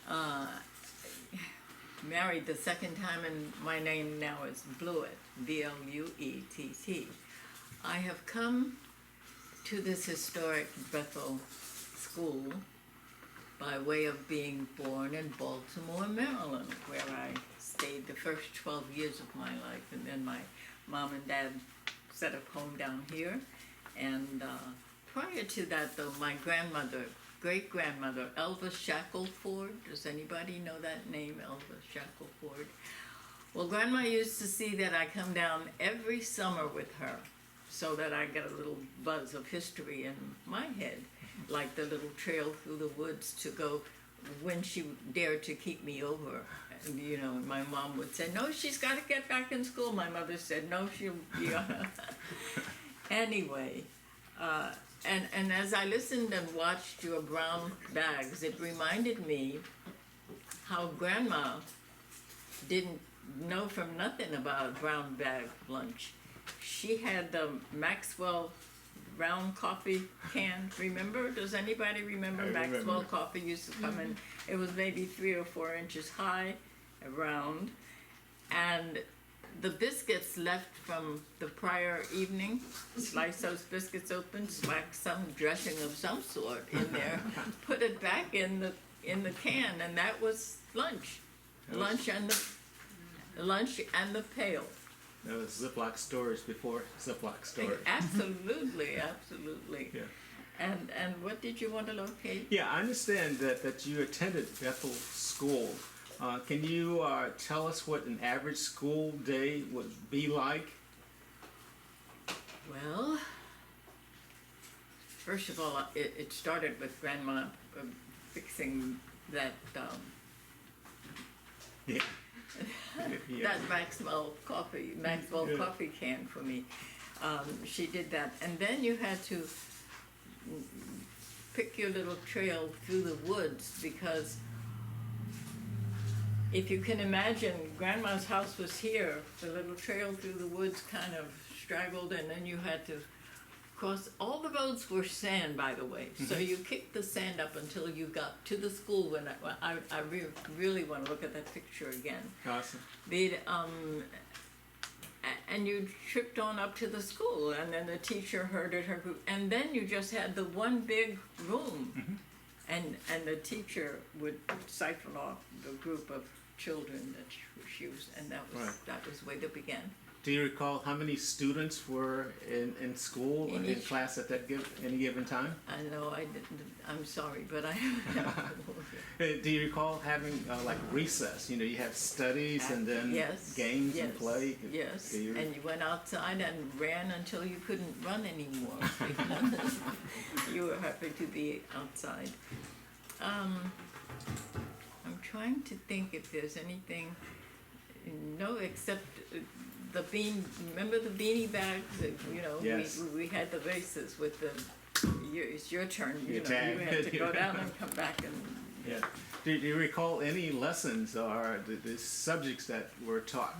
Uh, Married the second time, and my name now is Bluett, Bluett. I have come to this historic Bethel school by way of being born in Baltimore, Maryland, where I stayed the first 12 years of my life, and then my mom and dad set up home down here. And prior to that, though, my great-grandmother, Elvis Shackleford, does anybody know that name, Elvis Shackleford? Well, Grandma used to see that I come down every summer with her, so that I get a little buzz of history in my head, like the little trail through the woods to go when she dared to keep me over. And, you know, my mom would say, no, she's got to get back in school. My mother said, no, she'll be Anyway, and as I listened and watched your brown bags, it reminded me how Grandma didn't know from nothing about brown bag lunch. She had the Maxwell round coffee can. Remember? Does anybody remember? Maxwell coffee used to come in. It was maybe 3 or 4 inches high, round, and the biscuits left from the prior evening, slice those biscuits open, smack some dressing of some sort in there, put it back in the can, and that was lunch. Lunch and the pail. That was Ziploc storage before Ziploc storage. Absolutely, absolutely. Yeah. And what did you want to locate? Yeah, I understand that you attended Bethel School. Can you tell us what an average school day would be like? Well, first of all, it started with Grandma fixing that Yeah. that Maxwell coffee can for me. She did that, and then you had to pick your little trail through the woods, because if you can imagine, Grandma's house was here. The little trail through the woods kind of straggled, and then you had to cross. All the roads were sand, by the way. So you kicked the sand up until you got to the school. When I really want to look at that picture again. Awesome. And you tripped on up to the school, and then the teacher herded her group, and then you just had the one big room, and the teacher would siphon off the group of children that she was, and that was the way they began. Do you recall how many students were in school, in class at any given time? I know I didn't. I'm sorry, but I. Do you recall having like recess? You know, you have studies and then games and play. Yes, and you went outside and ran until you couldn't run anymore. You were happy to be outside. I'm trying to think if there's anything. No, except. Remember the beanie bags? You know, yes. we had the races with the. It's your turn. You had to go down and come back and. Yeah. Do you recall any lessons or the subjects that were taught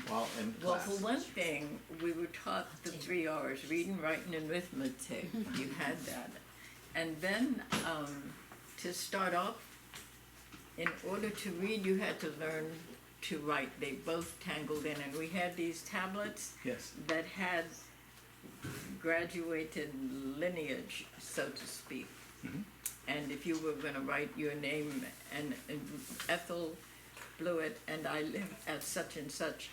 while in class? Well, for one thing, we were taught the 3 R's: reading, writing, and arithmetic. You had that, and then to start off, in order to read, you had to learn to write. They both tangled in, and we had these tablets that had graduated lineage, so to speak. And if you were going to write your name and Ethel Bluett and I live at such and such,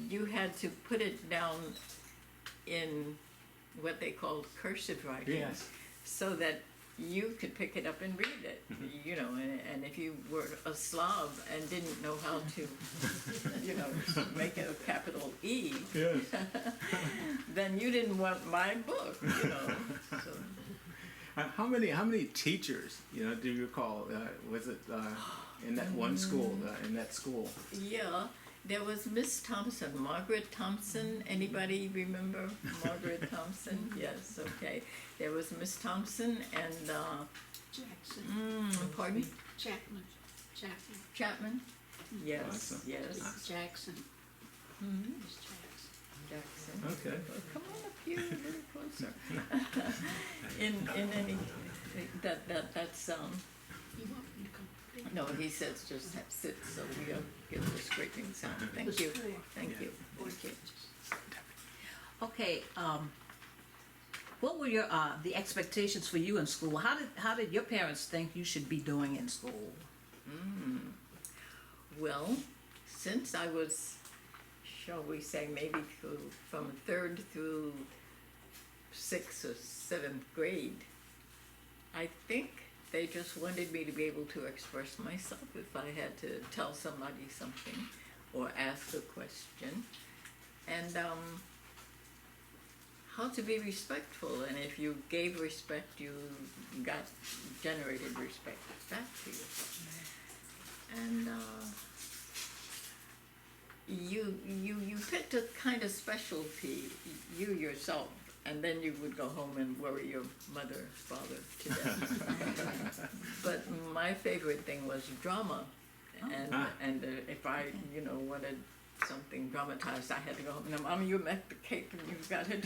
you had to put it down in what they called cursive writing, so that you could pick it up and read it, you know, and if you were a Slav and didn't know how to, you know, make a capital E, then you didn't want my book, you know. So. How many teachers, you know, do you recall? Was it in that one school, in that school? Yeah, there was Miss Thompson, Margaret Thompson. Anybody remember Margaret Thompson? Yes, okay. There was Miss Thompson and Jackson. Pardon? Chapman. Chapman? Yes, Awesome. yes. Jackson. Miss Jackson. Okay. Well, come on up here a little closer. in any that's You want me to come? No, he says just sit so we don't get the scraping sound. Thank you, thank you, thank you. Okay, what were your the expectations for you in school? How did your parents think you should be doing in school? Well, since I was, shall we say, maybe from 3rd through 6th or 7th grade, I think they just wanted me to be able to express myself if I had to tell somebody something or ask a question, and how to be respectful. And if you gave respect, you generated respect back to you. And you picked a kind of specialty, you yourself, and then you would go home and worry your mother, father to death. But my favorite thing was drama, and if I wanted something dramatized, I had to go home. Now, Mom, you met the cake and you've got it.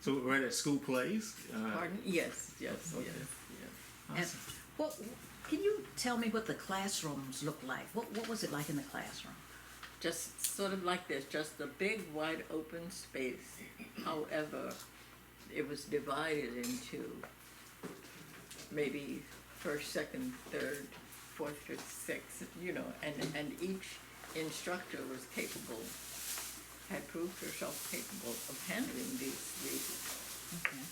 So we're at school plays? Pardon? Yes. Okay. And Awesome. what can you tell me what the classrooms look like? What was it like in the classroom? Just sort of like this, just a big wide open space. However, it was divided into maybe 1st, 2nd, 3rd, 4th, 5th, 6th, and each instructor was capable, had proved herself capable of handling these. Okay.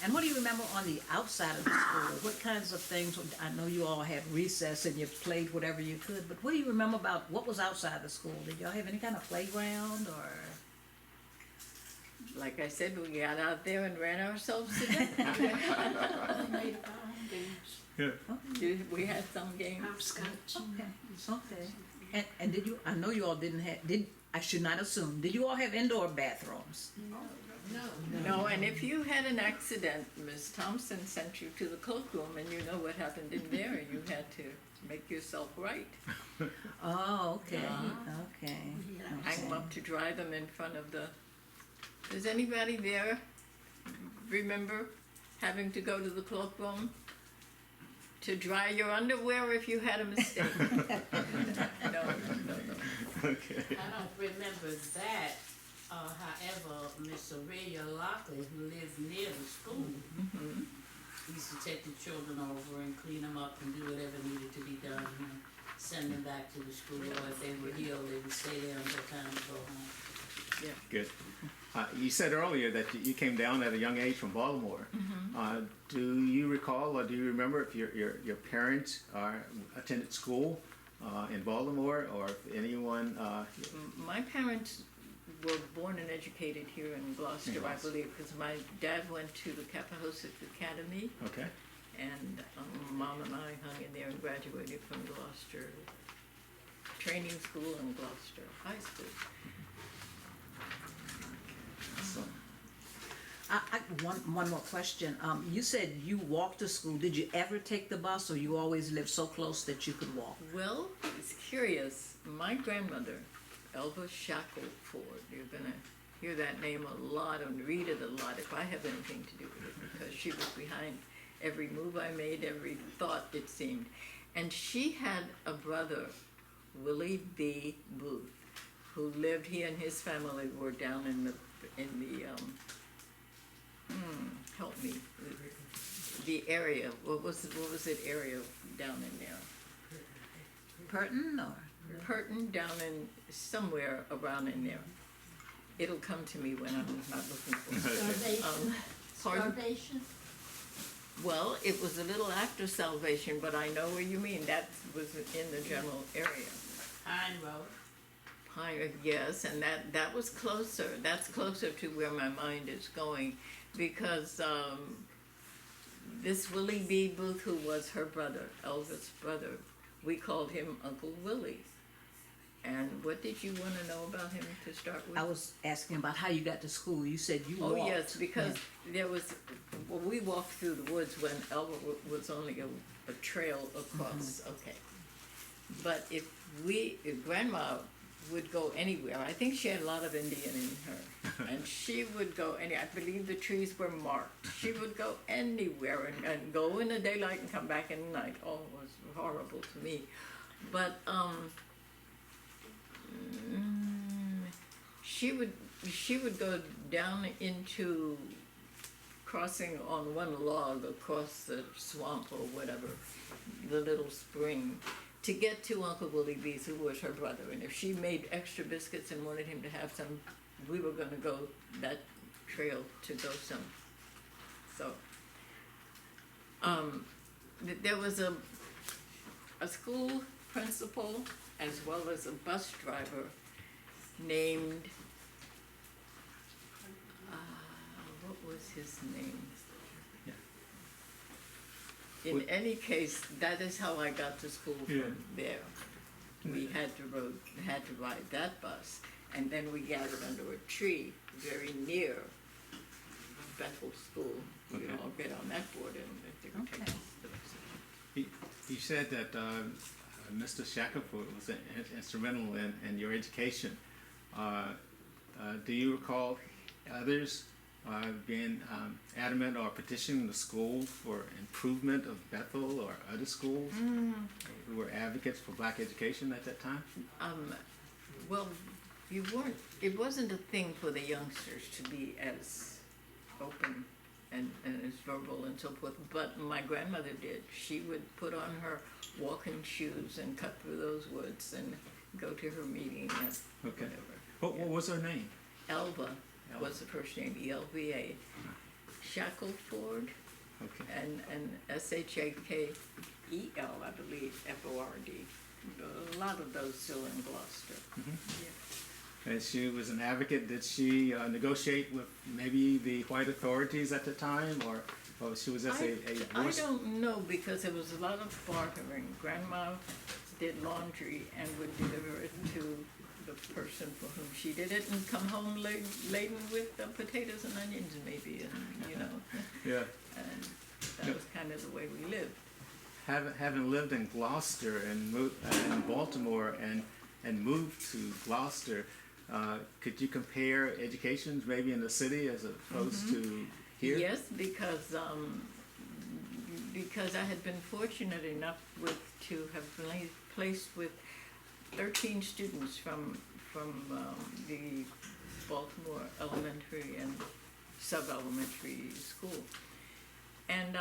And what do you remember on the outside of the school? What kinds of things? I know you all had recess and you played whatever you could, but what do you remember about what was outside the school? Did y'all have any kind of playground or? Like I said, we got out there and ran ourselves to death. We made our own games. Yeah. We had some games. Hopscotch. Okay. And did you? I know you all didn't have. I should not assume. Did you all have indoor bathrooms? No, and if you had an accident, Miss Thompson sent you to the cloakroom, and you know what happened in there, and you had to make yourself right. Oh, okay. Okay. Hang them up to dry them in front of the. Does anybody there remember having to go to the cloakroom to dry your underwear if you had a mistake? No. Okay. I don't remember that. However, Miss Aurelia Lockley, who lived near the school, used to take the children over and clean them up and do whatever needed to be done and send them back to the school. Or if they were healed, they would stay there until time to go home. Good. You said earlier that you came down at a young age from Baltimore. Do you recall or do you remember if your parents attended school in Baltimore, or if anyone? My parents were born and educated here in Gloucester, I believe, because my dad went to the Capahosset Academy, Okay. and Mom and I hung in there and graduated from Gloucester Training School and Gloucester High School. So, One more question. You said you walked to school. Did you ever take the bus, or you always lived so close that you could walk? Well, it's curious. My grandmother, Elva Shackleford, you're gonna hear that name a lot and read it a lot if I have anything to do with it, because she was behind every move I made, every thought, it seemed. And she had a brother, Willie B. Booth, who lived, he and his family were down in the help me, the area, what was it area down in there? Purton or? Purton, down in, somewhere around in there. It'll come to me when I'm not looking for it. Starvation. Pardon? Starvation. Well, it was a little after Salvation, but I know where you mean, that was in the general area. Pine Road. Pine, yes, and that was closer, that's closer to where my mind is going, because this Willie B. Booth, who was her brother, Elvis' brother, we called him Uncle Willie. And what did you want to know about him to start with? I was asking about how you got to school. You said you Oh, walked. yes, because there was, well, we walked through the woods when Elva was only a trail across, okay. But if Grandma would go anywhere. I think she had a lot of Indian in her. And she would go I believe the trees were marked. She would go anywhere and go in the daylight and come back in the night. Oh, it was horrible to me. But she would go down into crossing on one log across the swamp or whatever, the little spring, to get to Uncle Willie B's, who was her brother. And if she made extra biscuits and wanted him to have some, we were going to go that trail to go some. So there was a school principal as well as a bus driver named, what was his name? In any case, that is how I got to school from there. We had to ride that bus, and then we gathered under a tree very near Bethel School. We Okay. all get on that board and they would take Okay. us. You said that Mr. Shackelford was instrumental in your education. Do you recall others being adamant or petitioning the school for improvement of Bethel or other schools who were advocates for black education at that time? Well, it wasn't a thing for the youngsters to be as open and as verbal and so forth, but my grandmother did. She would put on her walking shoes and cut through those woods and go to her meeting and whatever. What was her name? Elva was the first name, E-L-V-A. Shackelford, Okay. and S-H-A-K-E-L, I believe, F-O-R-D. A lot of those still in Gloucester. And she was an advocate. Did she negotiate with maybe the white authorities at the time, or she was just a I voice? don't know, because there was a lot of bartering. Grandma did laundry and would deliver it to the person for whom she did it, and come home laden with potatoes and onions maybe, and Yeah. and that was kind of the way we lived. Having lived in Gloucester and moved in Baltimore and moved to Gloucester, could you compare educations maybe in the city as opposed to here? Yes, because I had been fortunate enough to have been placed with 13 students from the Baltimore elementary and sub-elementary school. And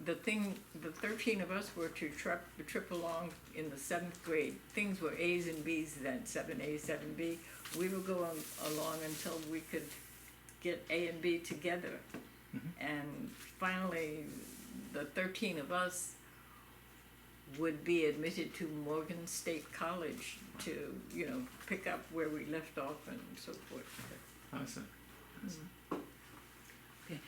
the 13 of us were to trip along in the 7th grade. Things were A's and B's then, 7A, 7B. We would go along until we could get A and B together. And finally, the 13 of us would be admitted to Morgan State College to, pick up where we left off and so forth. Awesome. Okay.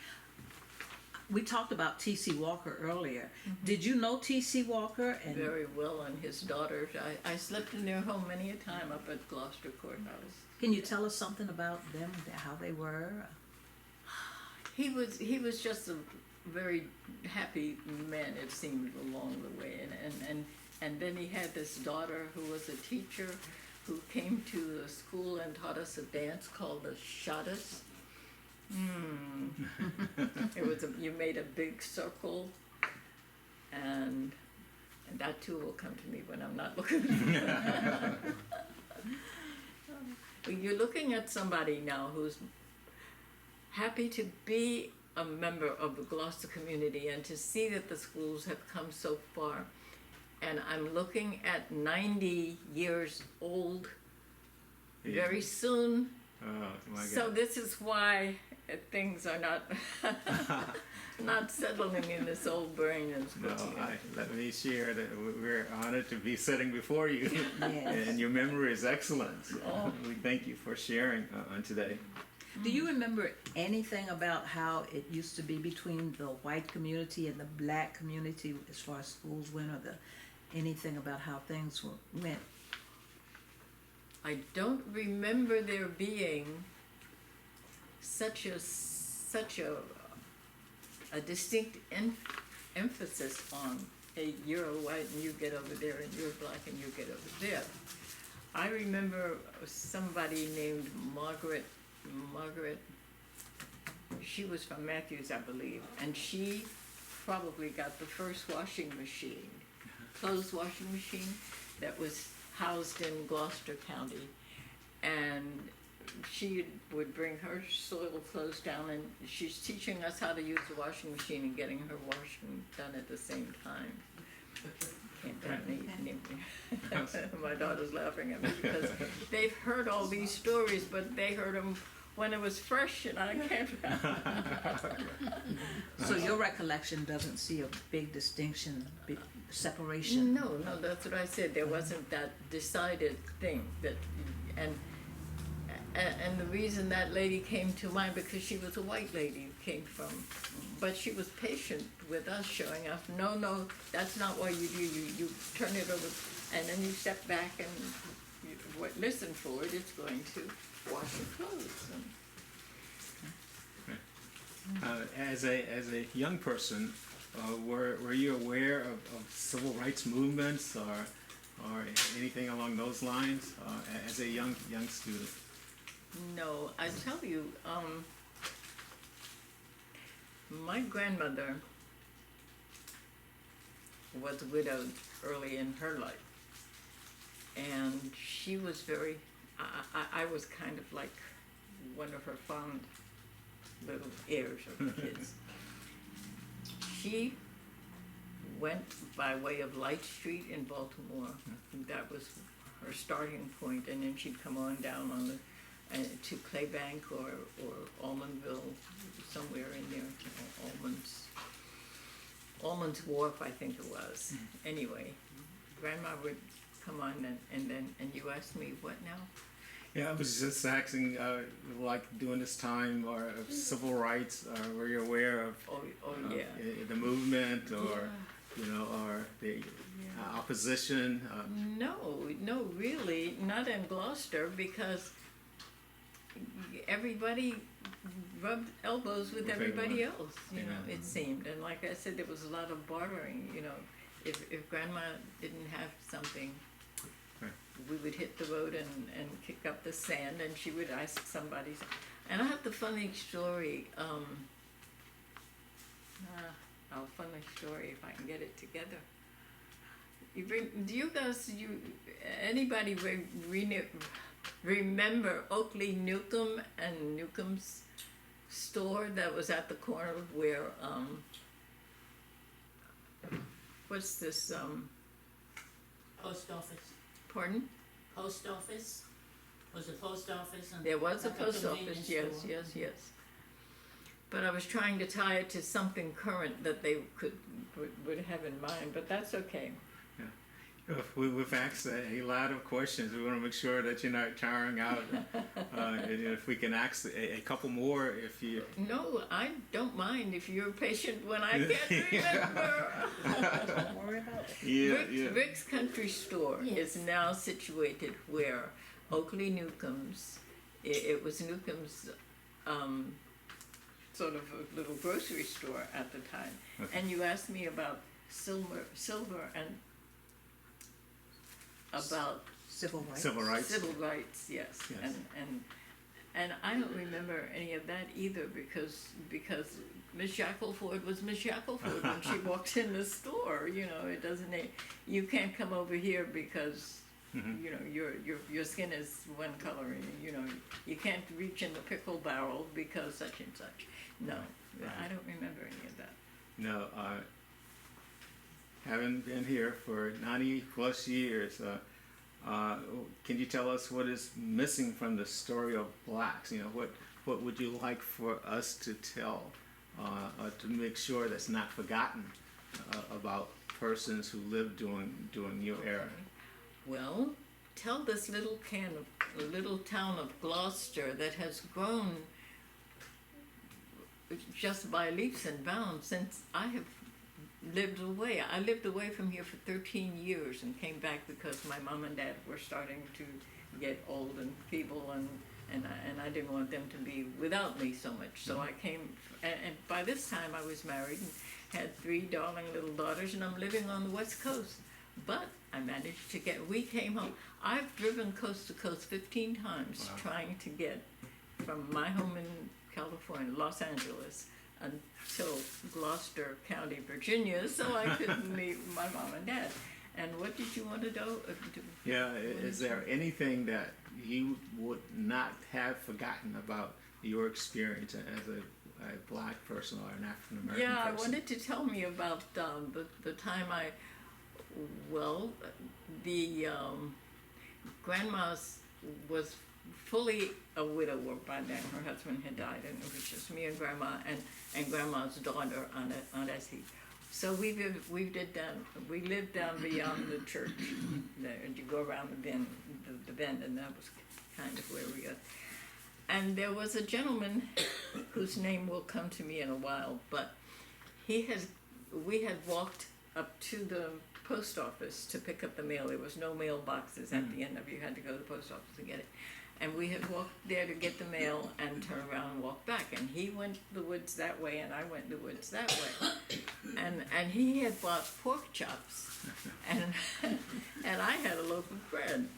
We talked about T.C. Walker earlier. Did you know T.C. Walker? And Very well, and his daughters. I slept in their home many a time up at Gloucester Courthouse. can you tell us something about them, how they were? He was just a very happy man, it seemed, along the way, and then he had this daughter who was a teacher who came to the school and taught us a dance called the Shottas. It was you made a big circle, and that too will come to me when I'm not looking. You're looking at somebody now who's happy to be a member of the Gloucester community and to see that the schools have come so far. And I'm looking at 90 years old very soon. Oh my God. So this is why things are not settling in this old brain as No, quickly. let me share that we're honored to be sitting before you, Yes. and your memory is excellent. Oh. We thank you for sharing on today. Do you remember anything about how it used to be between the white community and the black community as far as schools went, or anything about how things went? I don't remember there being such a distinct emphasis on, hey, you're a white and you get over there, and you're black and you get over there. I remember somebody named Margaret, she was from Matthews, I believe, and she probably got the first washing machine, clothes washing machine that was housed in Gloucester County. And she would bring her soiled clothes down, and she's teaching us how to use the washing machine and getting her washing done at the same time. Can't that neat? My daughter's laughing at me because they've heard all these stories, but they heard them when it was fresh, and I can't. So your recollection doesn't see a big distinction, big separation? No, that's what I said. There wasn't that decided thing that, and the reason that lady came to mind because she was a white lady who came from, but she was patient with us, showing us, no, that's not what you do. You turn it over, and then you step back and listen for it. It's going to wash your clothes. As a young person, were you aware of civil rights movements or anything along those lines as a young student? No, I tell you, my grandmother was widowed early in her life, and she was very, I was kind of like one of her fond little heirs of the kids. She went by way of Light Street in Baltimore. That was her starting point, and then she'd come on down on the to Claybank or Almondville, somewhere in there, Almond's Wharf, I think it was. Anyway, Grandma would come on, and you asked me what now? Yeah, I was just asking, like during this time or of civil rights, were you aware of Yeah. The movement or or the opposition? No, really, not in Gloucester, because everybody rubbed elbows with everybody else, it seemed. And like I said, there was a lot of bartering, if Grandma didn't have something, we would hit the road and kick up the sand, and she would ask somebody. And I have the funny story, funny story if I can get it together. Anybody remember Oakley Newcomb and Newcomb's store that was at the corner where, what's this, Post office. pardon? Post office? Was it post office? And There was a like post convenience office, store? yes. But I was trying to tie it to something current that they would have in mind, but that's okay. We've asked a lot of questions. We want to make sure that you're not tiring out. And if we can ask a couple more, if you... No, I don't mind if you're patient when I can't remember. Don't worry about it. Rick's Country Store is now situated where Oakley Newcomb's, it was Newcomb's sort of a little grocery store at the time. Okay. And you asked me about silver and about Civil rights. Civil rights. civil rights, yes. Yes. And I don't remember any of that either because Miss Shackleford was Miss Shackleford when she walked in the store. It doesn't. You can't come over here because your skin is one color, and you can't reach in the pickle barrel because such and such. No, Right. I don't remember any of that. No, having been here for 90 plus years, can you tell us what is missing from the story of blacks? What would you like for us to tell to make sure that's not forgotten about persons who lived during your era? Well, tell this little town of Gloucester that has grown just by leaps and bounds since I have lived away. I lived away from here for 13 years and came back because my mom and dad were starting to get old and feeble, and I didn't want them to be without me so much. So I came, and by this time I was married and had 3 darling little daughters, and I'm living on the West Coast But I managed to we came home. I've driven coast to coast 15 times Wow. trying to get from my home in California, Los Angeles, until Gloucester County, Virginia, so I could meet my mom and dad. And what did you want to do? Yeah, is there anything that you would not have forgotten about your experience as a black person or an African American Yeah, I person? wanted to tell me about the time the grandma was fully a widower by then. Her husband had died, and it was just me and grandma and grandma's daughter, Aunt Essie. So we lived down beyond the church. There, and you go around the bend, and that was kind of where we got. And there was a gentleman whose name will come to me in a while, but we had walked up to the post office to pick up the mail. There was no mailboxes at the end of it. You had to go to the post office to get it. And we had walked there to get the mail and turn around and walk back. And he went the woods that way, and I went the woods that way. And he had bought pork chops, and I had a loaf of bread.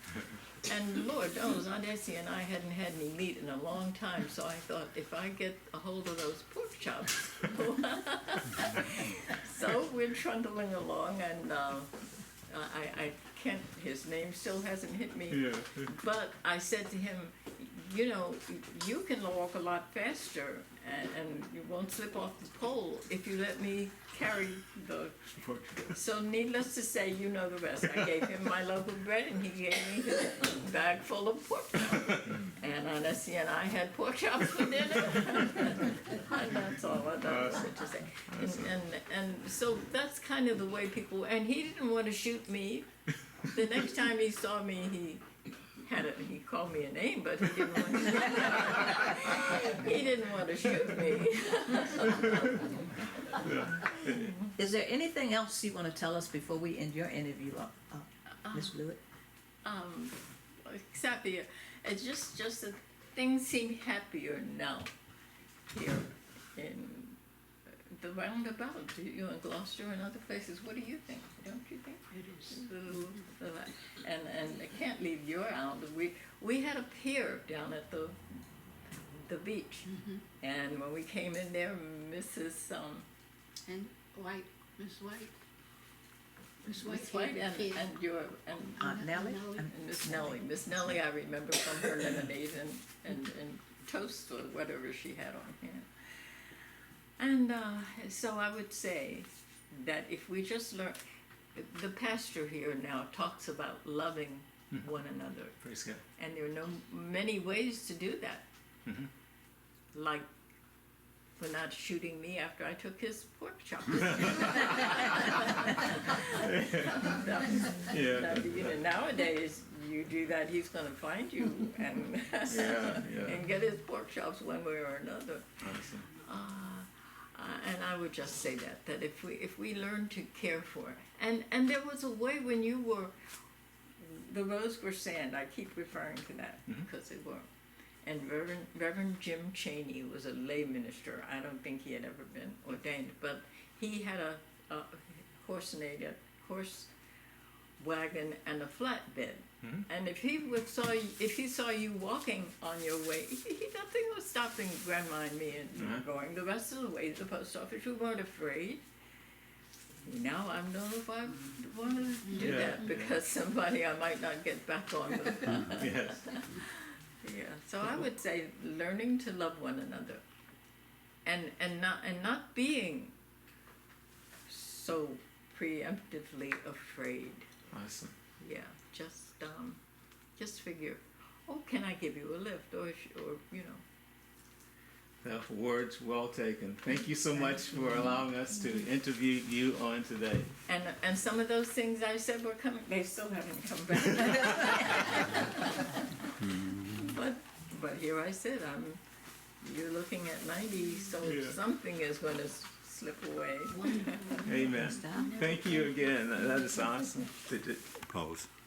And Lord knows, Aunt Essie and I hadn't had any meat in a long time, so I thought, if I get a hold of those pork chops. So we're trundling along, and I can't, his name still hasn't hit me. Yeah. But I said to him, you know, you can walk a lot faster and you won't slip off the pole if you let me carry the... So needless to say, you know the rest. I gave him my loaf of bread, and he gave me his bag full of pork chops. And Aunt Essie and I had pork chops for dinner. And that's all I wanted to say. And so that's kind of the way people... And he didn't want to shoot me. The next time he saw me, he called me a name, but he didn't want to shoot me. Is there anything else you want to tell us before we end your interview, Miss Bluett? Except it's just that things seem happier now here in the roundabout, you know, in Gloucester and other places. What do you think? Don't you think? It is. And I can't leave your island. We had a pier down at the beach, and when we came in there, Mrs. And White, Miss White. Miss Miss White White had a kid. and Aunt Nellie? and Miss Nellie. Miss Nellie, I remember from her lemonade and toast or whatever she had on hand. And so I would say that if we just learn, the pastor here now talks about loving one another, Praise God. and there are many ways to do that. Like for not shooting me after I took his pork chops. You know, nowadays you do that, he's going to find you and and get his pork chops one way or another. Awesome. And I would just say that if we learn to care for, and there was a way when you were, the roads were sand. I keep referring to that because they were. And Reverend Jim Cheney was a lay minister. I don't think he had ever been ordained, but he had a horse wagon and a flatbed. And if he saw you walking on your way, nothing was stopping Grandma and me and going the rest of the way to the post office. We weren't afraid. Now I don't know if I want to do that because somebody I might not get back on with. Yes. Yeah. So I would say learning to love one another, and not being so preemptively afraid. Awesome. Yeah. Just figure, oh, can I give you a lift, or you know. Words well taken. Thank you so much for allowing us to interview you on today. And some of those things I said were coming, they still haven't come back. But here I sit, you're looking at 90, so something is going to slip away. Amen. Thank you again. That is awesome. Pause.